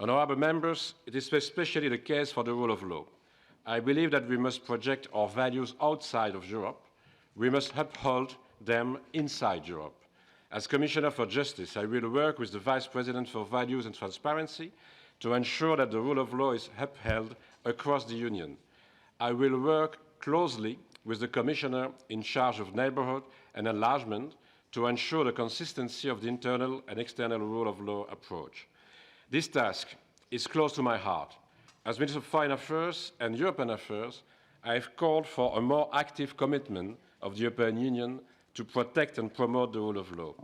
Honourable members, it is especially the case for the rule of law. I believe that we must project our values outside of Europe. We must uphold them inside Europe. As Commissioner for Justice, I will work with the Vice President for Values and Transparency to ensure that the rule of law is upheld across the Union. I will work closely with the Commissioner in charge of neighbourhood and enlargement to ensure the consistency of the internal and external rule of law approach. This task is close to my heart. As Minister of Foreign Affairs and European Affairs, I have called for a more active commitment of the European Union to protect and promote the rule of law.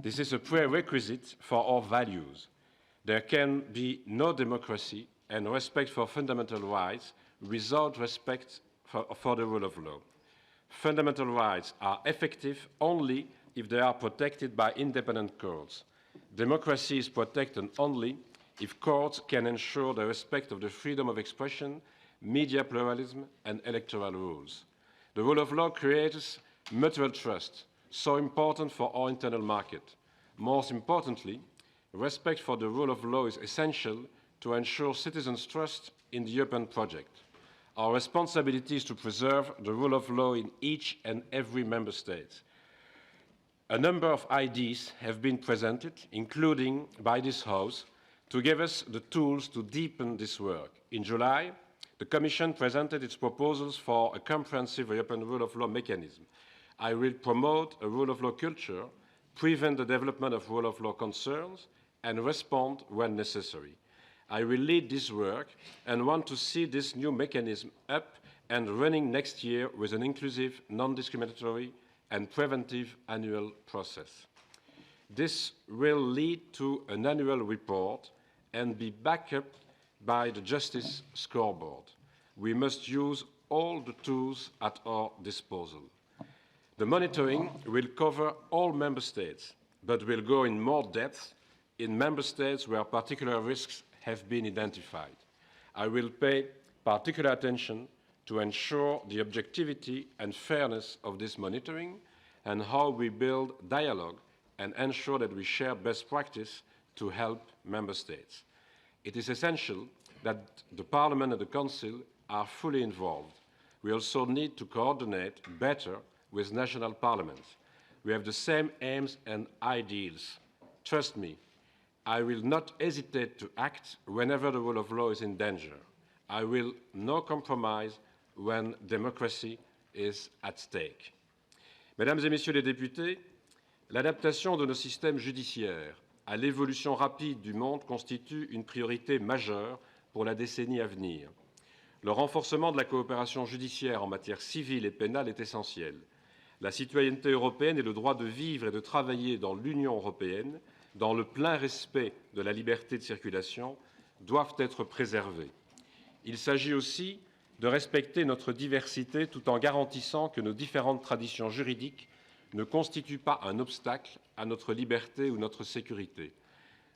This is a prerequisite for our values. There can be no democracy and respect for fundamental rights without respect for the rule of law. Fundamental rights are effective only if they are protected by independent courts. Democracy is protected only if courts can ensure the respect of the freedom of expression, media pluralism, and electoral rules. The rule of law creates mutual trust, so important for our internal market. Most importantly, respect for the rule of law is essential to ensure citizens' trust in the European project. Our responsibility is to preserve the rule of law in each and every member state. A number of ideas have been presented, including by this House, to give us the tools to deepen this work. In July, the Commission presented its proposals for a comprehensive European rule of law mechanism. I will promote a rule of law culture, prevent the development of rule of law concerns, and respond when necessary. I will lead this work and want to see this new mechanism up and running next year with an inclusive, non-discriminatory, and preventive annual process. This will lead to an annual report and be backed up by the Justice Scoreboard. We must use all the tools at our disposal. The monitoring will cover all member states, but will go in more depth in member states where particular risks have been identified. I will pay particular attention to ensure the objectivity and fairness of this monitoring and how we build dialogue and ensure that we share best practice to help member states. It is essential that the Parliament and the Council are fully involved. We also need to coordinate better with national parliaments. We have the same aims and ideals. Trust me, I will not hesitate to act whenever the rule of law is in danger. I will not compromise when democracy is at stake. Mesdames et Messieurs les députés, l'adaptation de nos systèmes judiciaires à l'évolution rapide du monde constitue une priorité majeure pour la décennie à venir. Le renforcement de la coopération judiciaire en matière civile et pénale est essentiel. La citoyenneté européenne et le droit de vivre et de travailler dans l'Union européenne, dans le plein respect de la liberté de circulation, doivent être préservés. Il s'agit aussi de respecter notre diversité tout en garantissant que nos différentes traditions juridiques ne constituent pas un obstacle à notre liberté ou notre sécurité.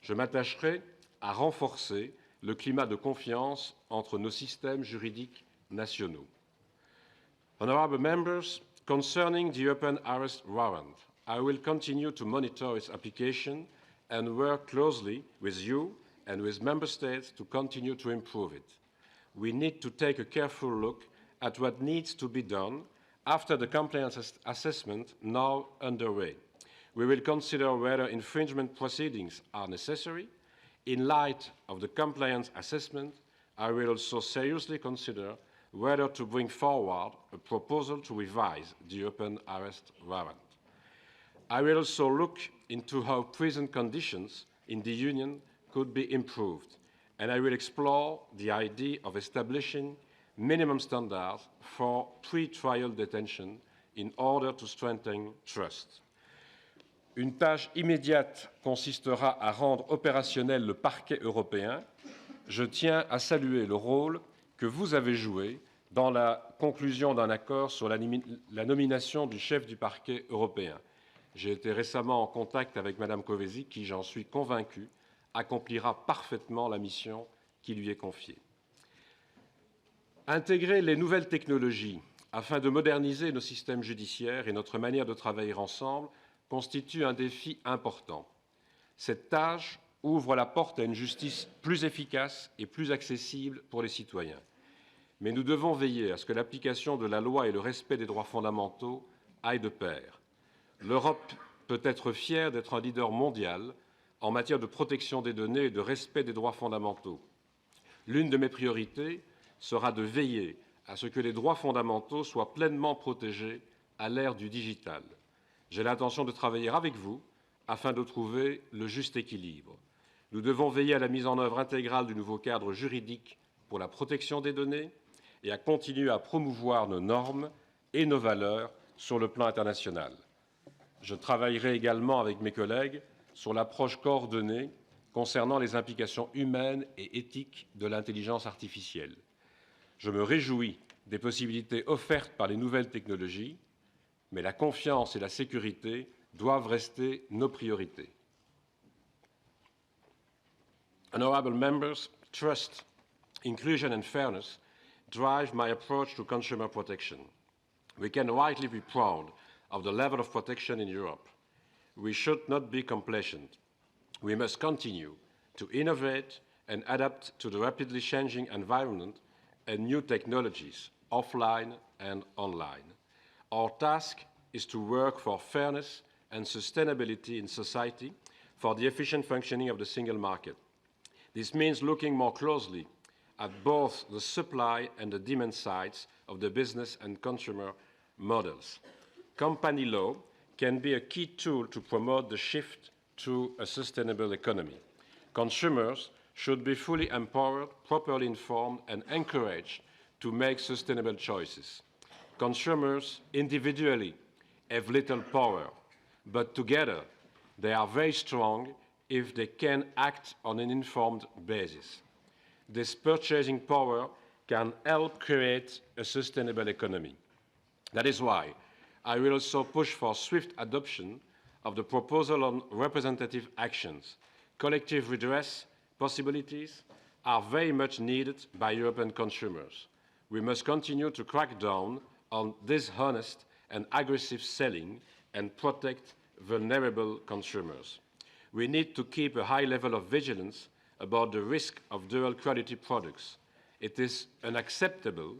Je m'attacherai à renforcer le climat de confiance entre nos systèmes juridiques nationaux. Honourable members, concerning the European Arrest Warrant, I will continue to monitor its application and work closely with you and with member states to continue to improve it. We need to take a careful look at what needs to be done after the compliance assessment now underway. We will consider whether infringement proceedings are necessary. In light of the compliance assessment, I will also seriously consider whether to bring forward a proposal to revise the European Arrest Warrant. I will also look into how prison conditions in the Union could be improved, and I will explore the idea of establishing minimum standards for pre-trial detention in order to strengthen trust. Une tâche immédiate consistera à rendre opérationnel le parquet européen. Je tiens à saluer le rôle que vous avez joué dans la conclusion d'un accord sur la nomination du chef du parquet européen. J'ai été récemment en contact avec Mme Kövesi, qui, j'en suis convaincu, accomplira parfaitement la mission qui lui est confiée. Intégrer les nouvelles technologies afin de moderniser nos systèmes judiciaires et notre manière de travailler ensemble constitue un défi important. Cette tâche ouvre la porte à une justice plus efficace et plus accessible pour les citoyens. Mais nous devons veiller à ce que l'application de la loi et le respect des droits fondamentaux aillent de pair. L'Europe peut être fière d'être un leader mondial en matière de protection des données et de respect des droits fondamentaux. L'une de mes priorités sera de veiller à ce que les droits fondamentaux soient pleinement protégés à l'ère du digital. J'ai l'intention de travailler avec vous afin de trouver le juste équilibre. Nous devons veiller à la mise en œuvre intégrale du nouveau cadre juridique pour la protection des données et à continuer à promouvoir nos normes et nos valeurs sur le plan international. Je travaillerai également avec mes collègues sur l'approche coordonnée concernant les implications humaines et éthiques de l'intelligence artificielle. Je me réjouis des possibilités offertes par les nouvelles technologies, mais la confiance et la sécurité doivent rester nos priorités. Honourable members, trust, inclusion and fairness drive my approach to consumer protection. We can rightly be proud of the level of protection in Europe. We should not be complacent. We must continue to innovate and adapt to the rapidly changing environment and new technologies, offline and online. Our task is to work for fairness and sustainability in society for the efficient functioning of the single market. This means looking more closely at both the supply and the demand sides of the business and consumer models. Company law can be a key tool to promote the shift to a sustainable economy. Consumers should be fully empowered, properly informed, and encouraged to make sustainable choices. Consumers individually have little power, but together they are very strong if they can act on an informed basis. This purchasing power can help create a sustainable economy. That is why I will also push for swift adoption of the proposal on representative actions. Collective redress possibilities are very much needed by European consumers. We must continue to crack down on dishonest and aggressive selling and protect vulnerable consumers. We need to keep a high level of vigilance about the risk of dual-quality products. It is unacceptable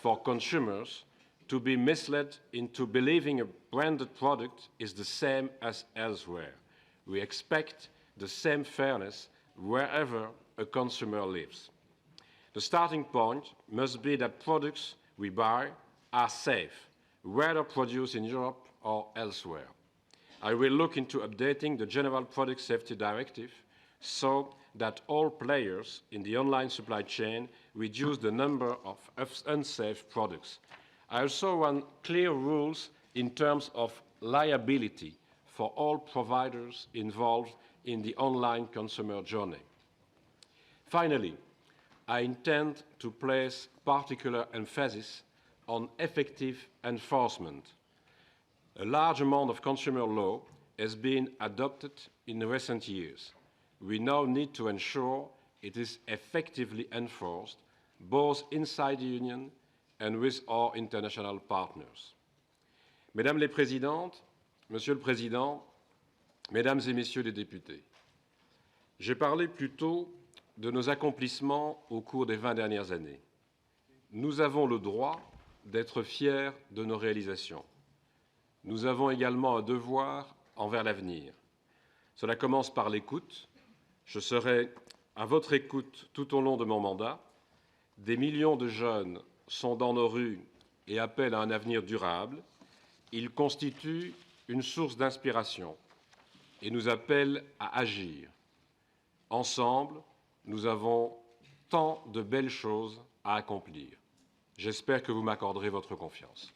for consumers to be misled into believing a branded product is the same as elsewhere. We expect the same fairness wherever a consumer lives. The starting point must be that products we buy are safe, whether produced in Europe or elsewhere. I will look into updating the General Product Safety Directive so that all players in the online supply chain reduce the number of unsafe products. I also want clear rules in terms of liability for all providers involved in the online consumer journey. Finally, I intend to place particular emphasis on effective enforcement. A large amount of consumer law has been adopted in recent years. We now need to ensure it is effectively enforced, both inside the Union and with our international partners. Mesdames les Présidentes, Monsieur le Président, Mesdames et Messieurs les députés, j'ai parlé plus tôt de nos accomplissements au cours des 20 dernières années. Nous avons le droit d'être fiers de nos réalisations. Nous avons également un devoir envers l'avenir. Cela commence par l'écoute. Je serai à votre écoute tout au long de mon mandat. Des millions de jeunes sont dans nos rues et appellent à un avenir durable. Ils constituent une source d'inspiration et nous appellent à agir. Ensemble, nous avons tant de belles choses à accomplir. J'espère que vous m'accorderez votre confiance.